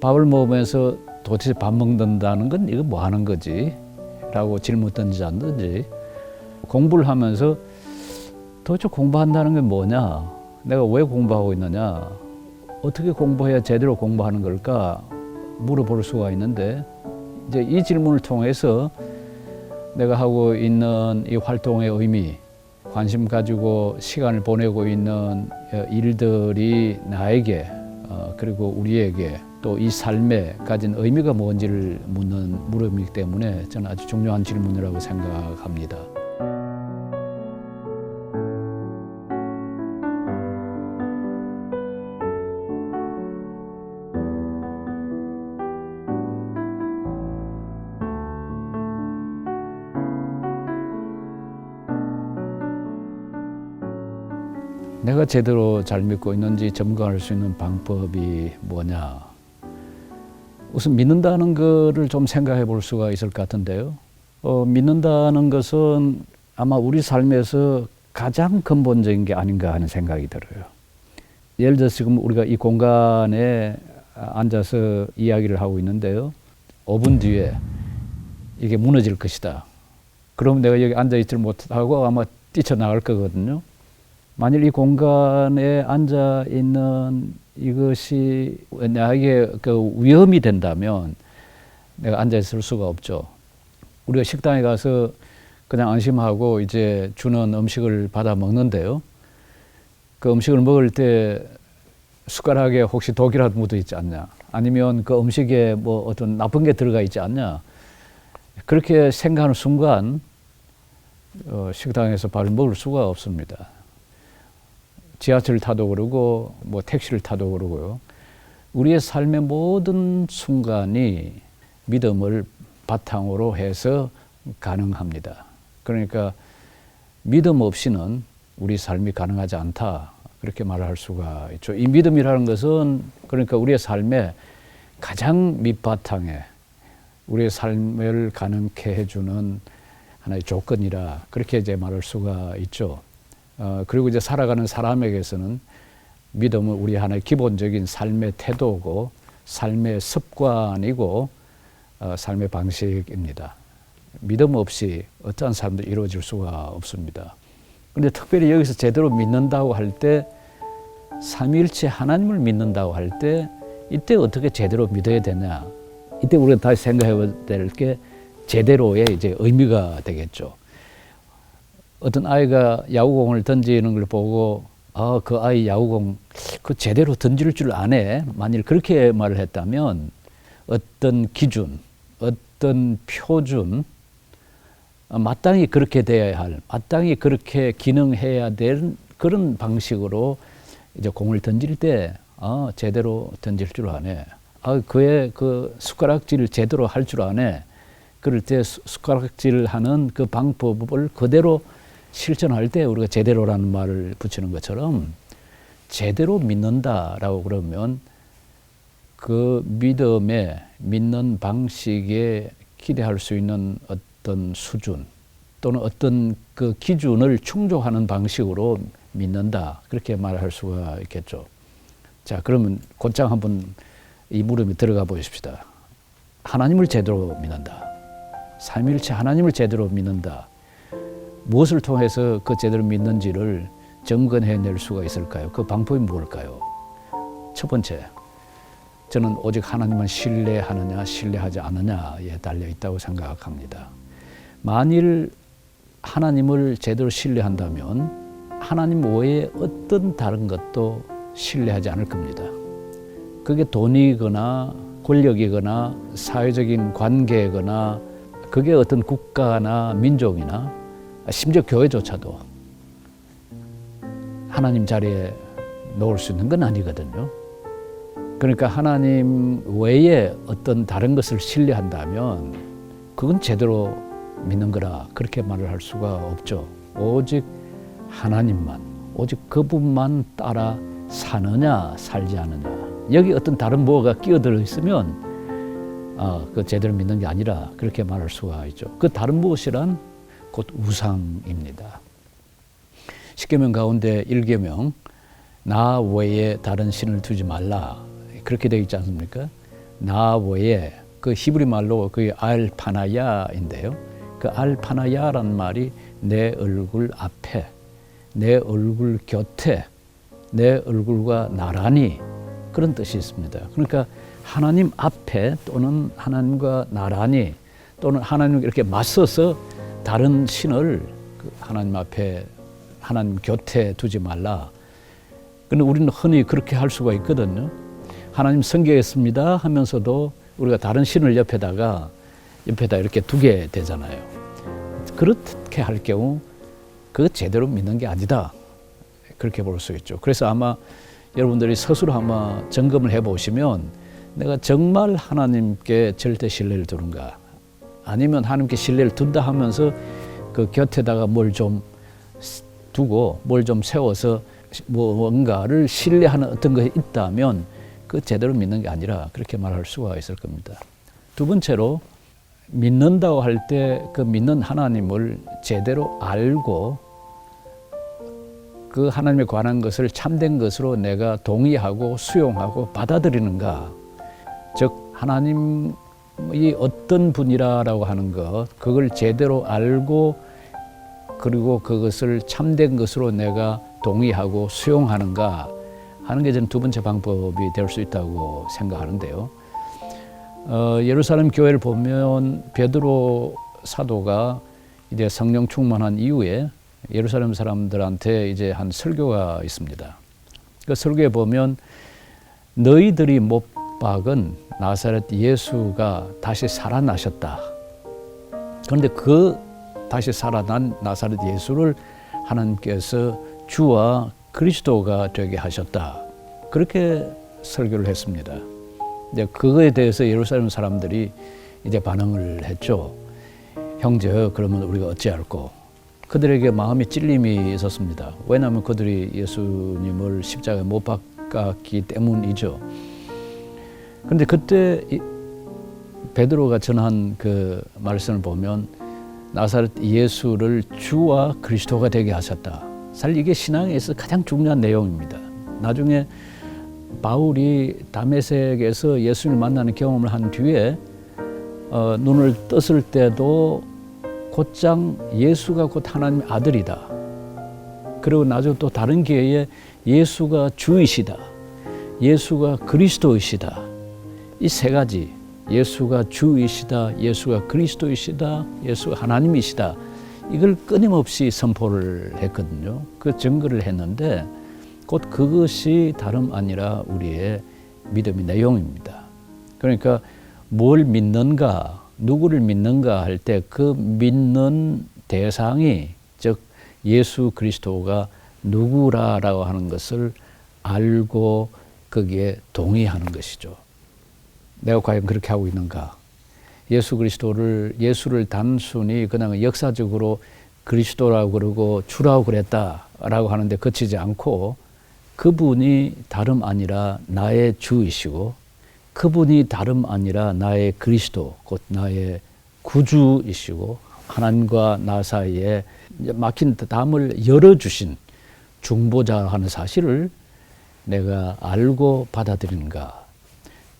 밥을 먹으면서 도대체 밥 먹는다는 건 이거 뭐 하는 거지? 라고 질문 던지지. 공부를 하면서 도대체 공부한다는 게 뭐냐? 내가 왜 공부하고 있느냐? 어떻게 공부해야 제대로 공부하는 걸까? 물어볼 수가 있는데 이제 이 질문을 통해서 내가 하고 있는 이 활동의 의미, 관심 가지고 시간을 보내고 있는 일들이 나에게 그리고 우리에게 또 이 삶에 가진 의미가 뭔지를 묻는 물음이기 때문에 저는 아주 중요한 질문이라고 생각합니다. 내가 제대로 잘 믿고 있는지 점검할 수 있는 방법이 뭐냐? 우선 믿는다는 거를 좀 생각해 볼 수가 있을 것 같은데요. 믿는다는 것은 아마 우리 삶에서 가장 근본적인 게 아닌가 하는 생각이 들어요. 예를 들어서 지금 우리가 이 공간에 앉아서 이야기를 하고 있는데요. 5분 뒤에 이게 무너질 것이다. 그럼 내가 여기 앉아있지를 못하고 아마 뛰쳐나갈 거거든요. 만일 이 공간에 앉아 있는 이것이 나에게 그 위험이 된다면 내가 앉아 있을 수가 없죠. 우리가 식당에 가서 그냥 안심하고 이제 주는 음식을 받아 먹는데요. 그 음식을 먹을 때 숟가락에 혹시 독이라도 묻어 있지 않냐? 아니면 그 음식에 뭐 어떤 나쁜 게 들어가 있지 않냐? 그렇게 생각하는 순간 식당에서 밥을 먹을 수가 없습니다. 지하철을 타도 그러고 뭐 택시를 타도 그러고요. 우리의 삶의 모든 순간이 믿음을 바탕으로 해서 가능합니다. 그러니까 믿음 없이는 우리 삶이 가능하지 않다. 그렇게 말할 수가 있죠. 이 믿음이라는 것은 그러니까 우리의 삶의 가장 밑바탕에 우리의 삶을 가능케 해주는 하나의 조건이라 그렇게 이제 말할 수가 있죠. 그리고 이제 살아가는 사람에게서는 믿음은 우리 하나의 기본적인 삶의 태도고 삶의 습관이고 삶의 방식입니다. 믿음 없이 어떠한 삶도 이루어질 수가 없습니다. 그런데 특별히 여기서 제대로 믿는다고 할 때 삼위일체 하나님을 믿는다고 할 때 이때 어떻게 제대로 믿어야 되냐? 이때 우리가 다시 생각해야 될 게 제대로의 이제 의미가 되겠죠. 어떤 아이가 야구공을 던지는 걸 보고 그 아이 야구공 그 제대로 던질 줄 아네. 만일 그렇게 말을 했다면 어떤 기준, 어떤 표준, 마땅히 그렇게 돼야 할, 마땅히 그렇게 기능해야 될 그런 방식으로 이제 공을 던질 때 제대로 던질 줄 아네. 그의 그 숟가락질을 제대로 할 줄 아네. 그럴 때 숟가락질을 하는 그 방법을 그대로 실천할 때 우리가 제대로라는 말을 붙이는 것처럼 제대로 믿는다라고 그러면 그 믿음에 믿는 방식에 기대할 수 있는 어떤 수준 또는 어떤 그 기준을 충족하는 방식으로 믿는다. 그렇게 말할 수가 있겠죠. 자, 그러면 곧장 한번 이 물음에 들어가 보십시다. 하나님을 제대로 믿는다. 삼위일체 하나님을 제대로 믿는다. 무엇을 통해서 그 제대로 믿는지를 점검해낼 수가 있을까요? 그 방법이 무엇일까요? 첫 번째, 저는 오직 하나님만 신뢰하느냐 신뢰하지 않느냐에 달려 있다고 생각합니다. 만일 하나님을 제대로 신뢰한다면 하나님 외에 어떤 다른 것도 신뢰하지 않을 겁니다. 그게 돈이거나 권력이거나 사회적인 관계거나 그게 어떤 국가나 민족이나 심지어 교회조차도 하나님 자리에 놓을 수 있는 건 아니거든요. 그러니까 하나님 외에 어떤 다른 것을 신뢰한다면 그건 제대로 믿는 거라 그렇게 말을 할 수가 없죠. 오직 하나님만, 오직 그분만 따라 사느냐 살지 않느냐. 여기 어떤 다른 뭐가 끼어들어 있으면 그 제대로 믿는 게 아니라 그렇게 말할 수가 있죠. 그 다른 무엇이란 곧 우상입니다. 십계명 가운데 1계명 나 외에 다른 신을 두지 말라 그렇게 되어 있지 않습니까? 나 외에 그 히브리 말로 그 알파나야인데요. 그 알파나야란 말이 내 얼굴 앞에, 내 얼굴 곁에, 내 얼굴과 나란히 그런 뜻이 있습니다. 그러니까 하나님 앞에 또는 하나님과 나란히 또는 하나님과 이렇게 맞서서 다른 신을 하나님 앞에 하나님 곁에 두지 말라. 그런데 우리는 흔히 그렇게 할 수가 있거든요. 하나님 섬기겠습니다 하면서도 우리가 다른 신을 옆에다 이렇게 두게 되잖아요. 그렇게 할 경우 그거 제대로 믿는 게 아니다. 그렇게 볼 수 있죠. 그래서 아마 여러분들이 스스로 아마 점검을 해보시면 내가 정말 하나님께 절대 신뢰를 두는가, 아니면 하나님께 신뢰를 둔다 하면서 그 곁에다가 뭘 좀 두고 뭘 좀 세워서 뭔가를 신뢰하는 어떤 것이 있다면 그 제대로 믿는 게 아니라 그렇게 말할 수가 있을 겁니다. 두 번째로 믿는다고 할 때 그 믿는 하나님을 제대로 알고 그 하나님에 관한 것을 참된 것으로 내가 동의하고 수용하고 받아들이는가. 즉 하나님이 어떤 분이라고 하는 것, 그걸 제대로 알고 그리고 그것을 참된 것으로 내가 동의하고 수용하는가 하는 게 저는 두 번째 방법이 될 수 있다고 생각하는데요. 예루살렘 교회를 보면 베드로 사도가 이제 성령 충만한 이후에 예루살렘 사람들한테 이제 한 설교가 있습니다. 그 설교에 보면 너희들이 못 박은 나사렛 예수가 다시 살아나셨다. 그런데 그 다시 살아난 나사렛 예수를 하나님께서 주와 그리스도가 되게 하셨다. 그렇게 설교를 했습니다. 이제 그거에 대해서 예루살렘 사람들이 이제 반응을 했죠. 형제, 그러면 우리가 어찌할꼬? 그들에게 마음의 찔림이 있었습니다. 왜냐하면 그들이 예수님을 십자가에 못 박았기 때문이죠. 그런데 그때 베드로가 전한 그 말씀을 보면 나사렛 예수를 주와 그리스도가 되게 하셨다. 사실 이게 신앙에 있어서 가장 중요한 내용입니다. 나중에 바울이 다메섹에서 예수님을 만나는 경험을 한 뒤에 눈을 떴을 때도 곧장 예수가 곧 하나님의 아들이다. 그리고 나중에 또 다른 기회에 예수가 주이시다. 예수가 그리스도이시다. 이 세 가지, 예수가 주이시다, 예수가 그리스도이시다, 예수가 하나님이시다. 이걸 끊임없이 선포를 했거든요. 그 증거를 했는데 곧 그것이 다름 아니라 우리의 믿음의 내용입니다. 그러니까 뭘 믿는가, 누구를 믿는가 할 때 그 믿는 대상이, 즉 예수 그리스도가 누구라라고 하는 것을 알고 거기에 동의하는 것이죠. 내가 과연 그렇게 하고 있는가? 예수를 단순히 그냥 역사적으로 그리스도라고 그러고 주라고 그랬다라고 하는데 그치지 않고 그분이 다름 아니라 나의 주이시고 그분이 다름 아니라 나의 그리스도, 곧 나의 구주이시고 하나님과 나 사이에 막힌 담을 열어주신 중보자 하는 사실을 내가 알고 받아들이는가.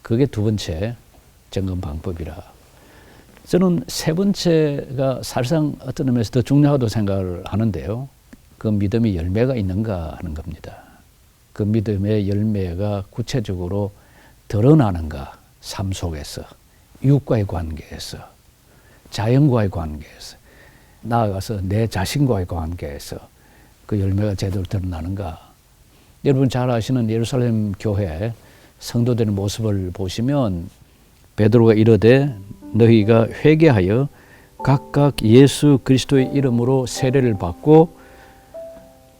그게 두 번째 점검 방법이라. 저는 세 번째가 사실상 어떤 의미에서 더 중요하다고 생각을 하는데요. 그 믿음의 열매가 있는가 하는 겁니다. 그 믿음의 열매가 구체적으로 드러나는가, 삶 속에서, 이웃과의 관계에서, 자연과의 관계에서, 나아가서 내 자신과의 관계에서 그 열매가 제대로 드러나는가. 여러분 잘 아시는 예루살렘 교회 성도들의 모습을 보시면 베드로가 이르되 너희가 회개하여 각각 예수 그리스도의 이름으로 세례를 받고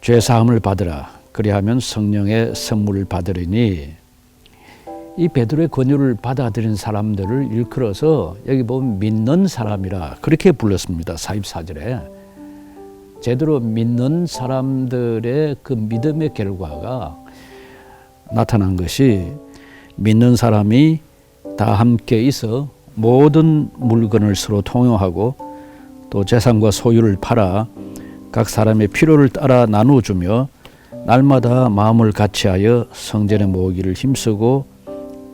죄사함을 받으라. 그리하면 성령의 선물을 받으리니. 이 베드로의 권유를 받아들인 사람들을 일컬어서 여기 보면 믿는 사람이라 그렇게 불렀습니다. 44절에. 제대로 믿는 사람들의 그 믿음의 결과가 나타난 것이 믿는 사람이 다 함께 있어 모든 물건을 서로 통용하고 또 재산과 소유를 팔아 각 사람의 필요를 따라 나누어주며 날마다 마음을 같이하여 성전에 모으기를 힘쓰고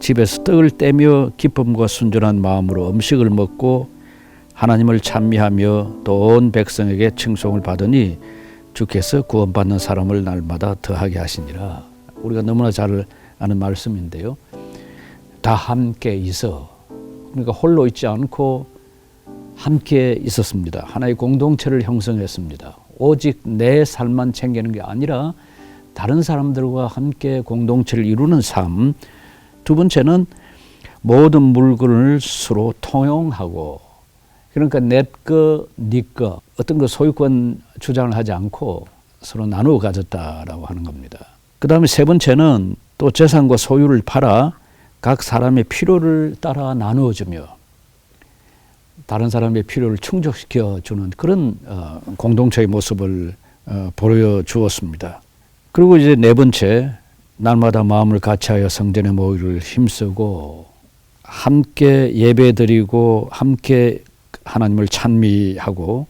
집에서 떡을 떼며 기쁨과 순전한 마음으로 음식을 먹고 하나님을 찬미하며 또 온 백성에게 칭송을 받으니 주께서 구원받는 사람을 날마다 더하게 하시니라. 우리가 너무나 잘 아는 말씀인데요. 다 함께 있어. 그러니까 홀로 있지 않고 함께 있었습니다. 하나의 공동체를 형성했습니다. 오직 내 삶만 챙기는 게 아니라 다른 사람들과 함께 공동체를 이루는 삶. 두 번째는 모든 물건을 서로 통용하고, 그러니까 내 거, 네 거, 어떤 거 소유권 주장을 하지 않고 서로 나누어 가졌다라고 하는 겁니다. 그 다음에 세 번째는 또 재산과 소유를 팔아 각 사람의 필요를 따라 나누어주며 다른 사람의 필요를 충족시켜주는 그런 공동체의 모습을 보여주었습니다. 그리고 이제 네 번째, 날마다 마음을 같이하여 성전에 모이를 힘쓰고 함께 예배드리고 함께 하나님을 찬미하고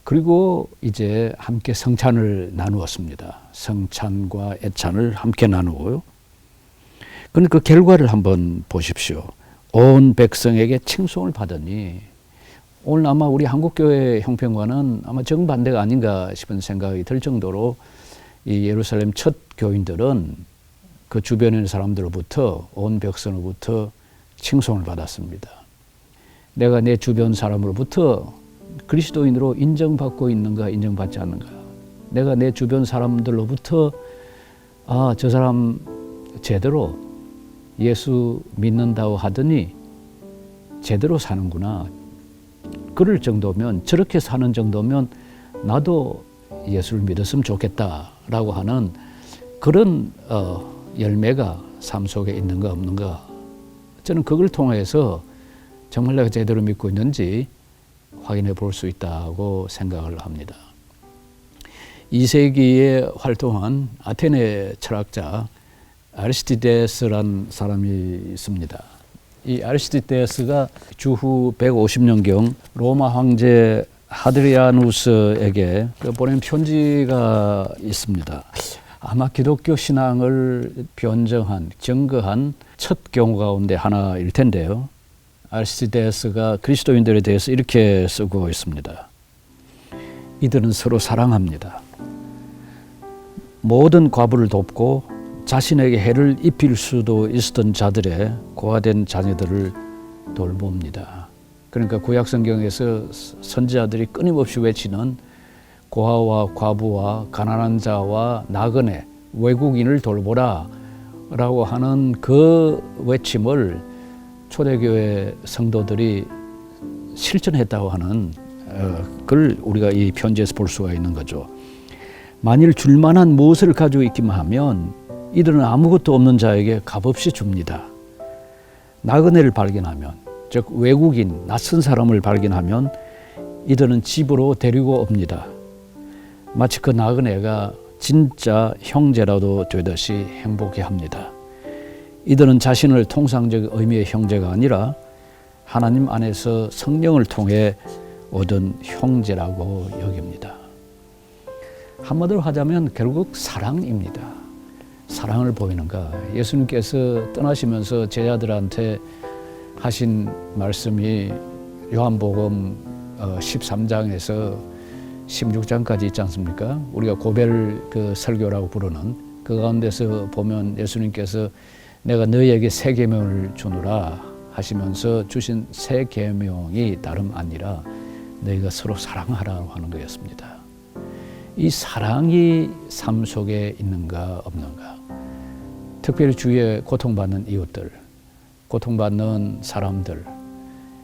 그리고 이제 함께 성찬을 나누었습니다. 성찬과 애찬을 함께 나누고요. 그러니까 그 결과를 한번 보십시오. 온 백성에게 칭송을 받으니, 오늘 아마 우리 한국교회 형편과는 아마 정반대가 아닌가 싶은 생각이 들 정도로 이 예루살렘 첫 교인들은 그 주변에 있는 사람들로부터, 온 백성으로부터 칭송을 받았습니다. 내가 내 주변 사람으로부터 그리스도인으로 인정받고 있는가, 인정받지 않는가. 내가 내 주변 사람들로부터 저 사람 제대로 예수 믿는다고 하더니 제대로 사는구나. 그럴 정도면, 저렇게 사는 정도면 나도 예수를 믿었으면 좋겠다라고 하는 그런 열매가 삶 속에 있는가 없는가. 저는 그걸 통해서 정말 내가 제대로 믿고 있는지 확인해 볼 수 있다고 생각을 합니다. 2세기에 활동한 아테네 철학자 아리스티데스라는 사람이 있습니다. 이 아리스티데스가 주후 150년경 로마 황제 하드리아누스에게 보낸 편지가 있습니다. 아마 기독교 신앙을 변증한, 증거한 첫 경우 가운데 하나일 텐데요. 아리스티데스가 그리스도인들에 대해서 이렇게 쓰고 있습니다. 이들은 서로 사랑합니다. 모든 과부를 돕고 자신에게 해를 입힐 수도 있었던 자들의 고아된 자녀들을 돌봅니다. 그러니까 구약 성경에서 선지자들이 끊임없이 외치는 고아와 과부와 가난한 자와 나그네, 외국인을 돌보라 라고 하는 그 외침을 초대교회 성도들이 실천했다고 하는 그걸 우리가 이 편지에서 볼 수가 있는 거죠. 만일 줄만한 무엇을 가지고 있기만 하면 이들은 아무것도 없는 자에게 값없이 줍니다. 나그네를 발견하면, 즉 외국인, 낯선 사람을 발견하면 이들은 집으로 데리고 옵니다. 마치 그 나그네가 진짜 형제라도 되듯이 행복해합니다. 이들은 자신을 통상적 의미의 형제가 아니라 하나님 안에서 성령을 통해 얻은 형제라고 여깁니다. 한마디로 하자면 결국 사랑입니다. 사랑을 보이는가. 예수님께서 떠나시면서 제자들한테 하신 말씀이 요한복음 13장에서 16장까지 있지 않습니까? 우리가 고별 그 설교라고 부르는 그 가운데서 보면 예수님께서 내가 너희에게 새 계명을 주노라 하시면서 주신 새 계명이 다름 아니라 너희가 서로 사랑하라고 하는 거였습니다. 이 사랑이 삶 속에 있는가 없는가. 특별히 주위에 고통받는 이웃들, 고통받는 사람들,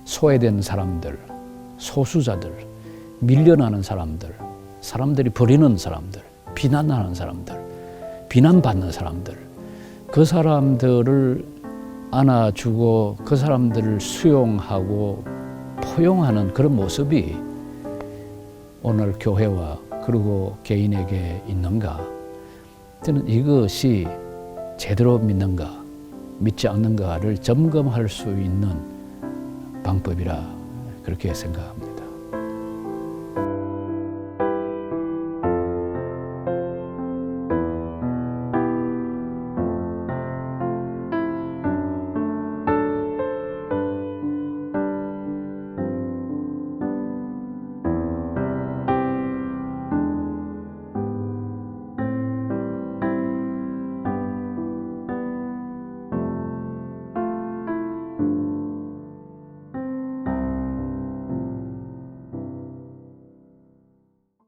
소외된 사람들, 소수자들, 밀려나는 사람들, 사람들이 버리는 사람들, 비난하는 사람들, 비난받는 사람들, 그 사람들을 안아주고 그 사람들을 수용하고 포용하는 그런 모습이 오늘 교회와 그리고 개인에게 있는가? 저는 이것이 제대로 믿는가, 믿지 않는가를 점검할 수 있는 방법이라 그렇게 생각합니다.